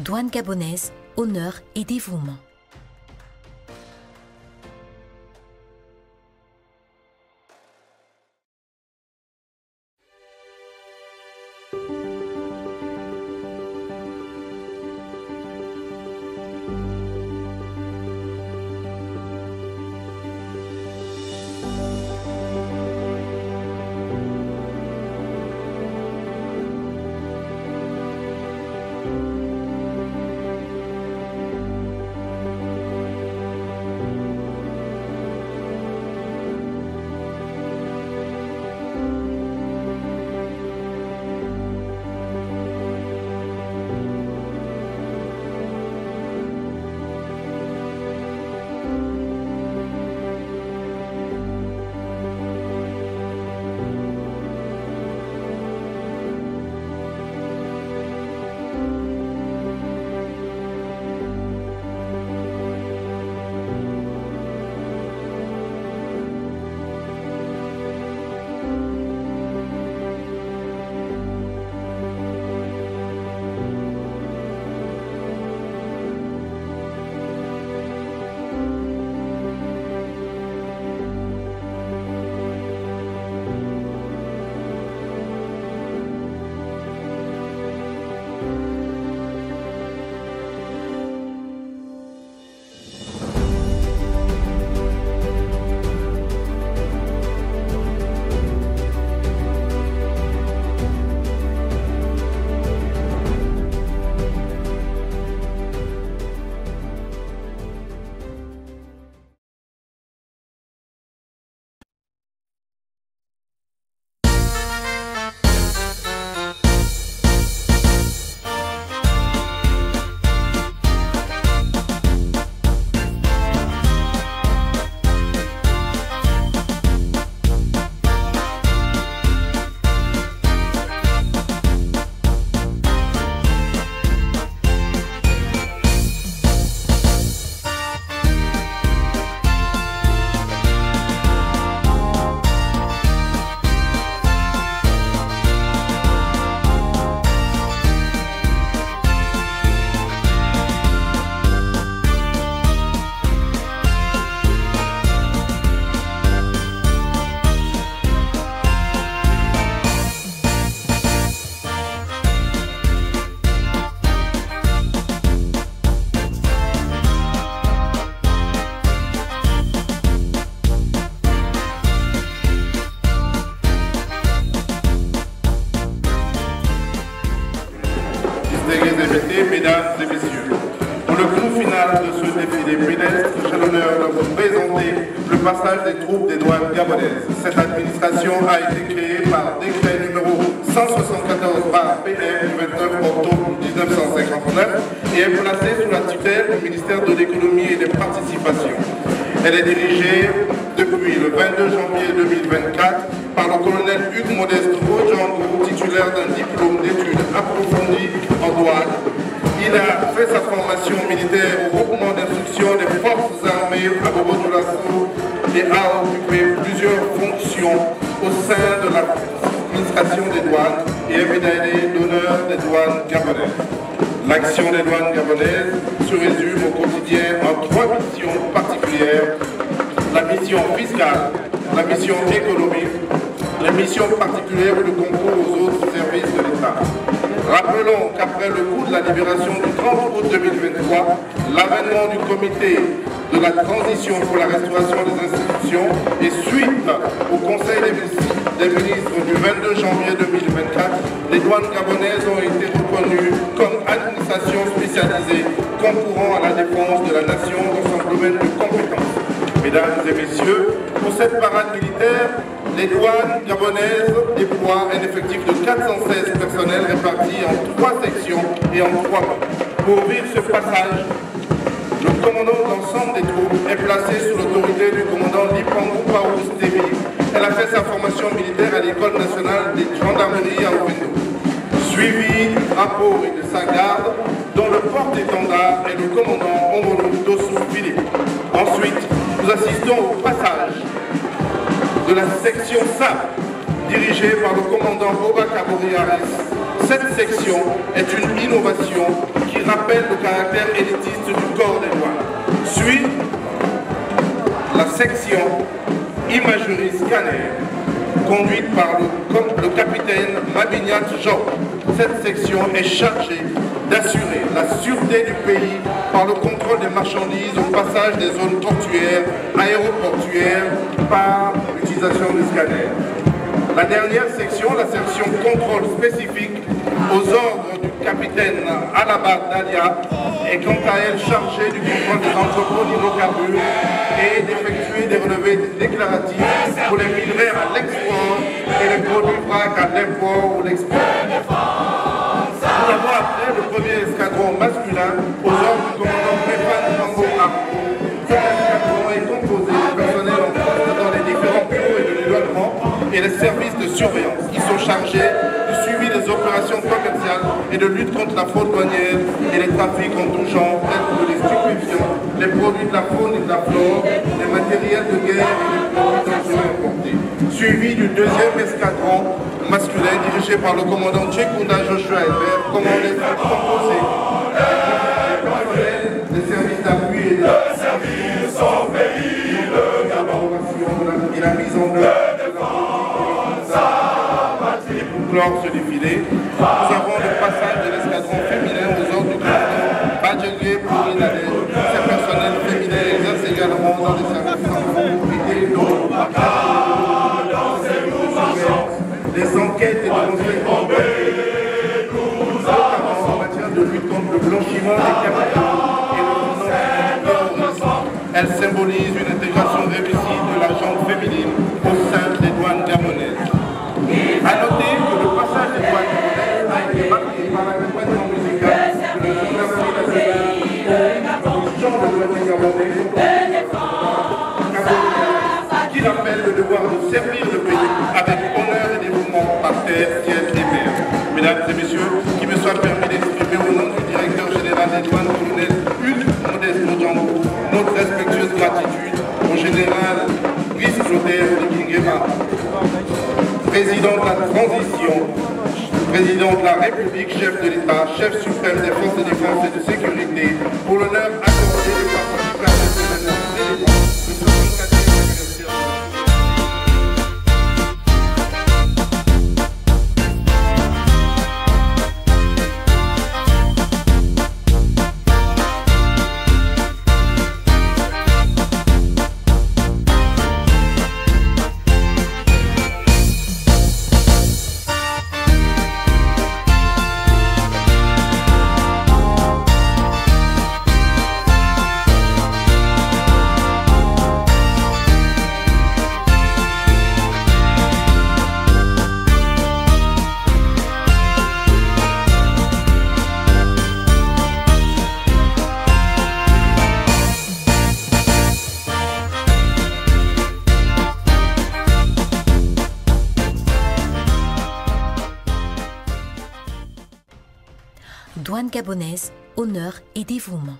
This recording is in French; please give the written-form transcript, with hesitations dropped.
Douane gabonaise, honneur et dévouement. Mesdames et messieurs, pour le coup final de ce défilé pédestre, j'ai l'honneur de vous présenter le passage des troupes des douanes gabonaises. Cette administration a été créée par décret numéro 174/PM du 29 octobre 1959 et est placée sous la tutelle du ministère de l'économie et des participations. Elle est dirigée depuis le 22 janvier 2024 par le colonel Hugues Modeste Odjango, titulaire d'un diplôme d'études approfondies en douane. Il a fait sa formation militaire au groupement d'instruction des forces armées à Bobo-Dioulasso et a occupé plusieurs fonctions au sein de l'administration des douanes et est médaillé d'honneur des douanes gabonaises. L'action des douanes gabonaises se résume au quotidien en 3 missions particulières: la mission fiscale, la mission économique, les missions particulières de concours aux autres services de l'État. Rappelons qu'après le coup de la libération du 30 août 2023, l'avènement du comité de la transition pour la restauration des institutions et suite au Conseil des ministres du 22 janvier 2024, les douanes gabonaises ont été reconnues comme administration spécialisée concourant à la défense de la nation dans son domaine de compétences. Mesdames et messieurs, pour cette parade militaire, les douanes gabonaises déploient un effectif de 416 personnels répartis en 3 sections et en 3 mois. Pour vivre ce passage, le commandant de l'ensemble des troupes est placé sous l'autorité du commandant Lipangou Paous Tévi. Elle a fait sa formation militaire à l'École nationale des gendarmeries à Ovendo, suivi du drapeau et de sa garde, dont le porte-étendard est le commandant Omolo Dossou Philippe. Ensuite, nous assistons au passage de la section SAP, dirigée par le commandant Boba Kabori Harris. Cette section est une innovation qui rappelle le caractère élitiste du corps des douanes. Suit la section imagerie scanner, conduite par le capitaine Mabignac Jean. Cette section est chargée d'assurer la sûreté du pays par le contrôle des marchandises au passage des zones portuaires, aéroportuaires, par l'utilisation du scanner. La dernière section, la section contrôle spécifique aux ordres du capitaine Alabar Dalia, est quant à elle chargée du contrôle des entrepôts d'hydrocarbures et d'effectuer des relevés déclaratifs pour les minerais à l'export et les produits vracs à l'import ou l'export. Nous avons après le premier escadron masculin aux ordres du commandant Stéphane Tango Arco. Cet escadron est composé de personnel en poste dans les différents bureaux et de l'éloignement et les services de surveillance qui sont chargés du suivi des opérations commerciales et de lutte contre la fraude douanière et les trafics en tout genre, tels que les stupéfiants, les produits de la faune et de la flore, les matériels de guerre et les produits dangereux importés. Suivi du deuxième escadron masculin dirigé par le commandant Tchekunda Joshua Elbert, composé des services d'appui et de et la mise en œuvre pour clore ce défilé. Nous avons le passage de l'escadron féminin aux ordres du commandant Badjegé Pourinadel. Ces personnels féminins exercent également dans les services et des enquêtes et de renseignements, notamment en matière de lutte contre le blanchiment des capitaux et le financement du terrorisme. Elle symbolise une intégration réussie de la gente féminine au sein des douanes gabonaises. A noter que le passage des douanes gabonaises a été marqué par l'accompagnement musical de la Gendarmerie nationale au chant de douane gabonais qui rappelle le devoir de servir le pays avec honneur et dévouement par terre, ciel et mer. Mesdames et messieurs, qu'il me soit permis d'exprimer au nom du directeur général des douanes, colonel Hugues Modeste Mojambo, notre respectueuse gratitude au général Brice Clotaire Oligingema, président de la transition, président de la République, chef de l'État, chef suprême des forces de défense et de sécurité, pour l'honneur accordé de participer à cette événement célèbre, le 64e anniversaire. Douane gabonaise, honneur et dévouement.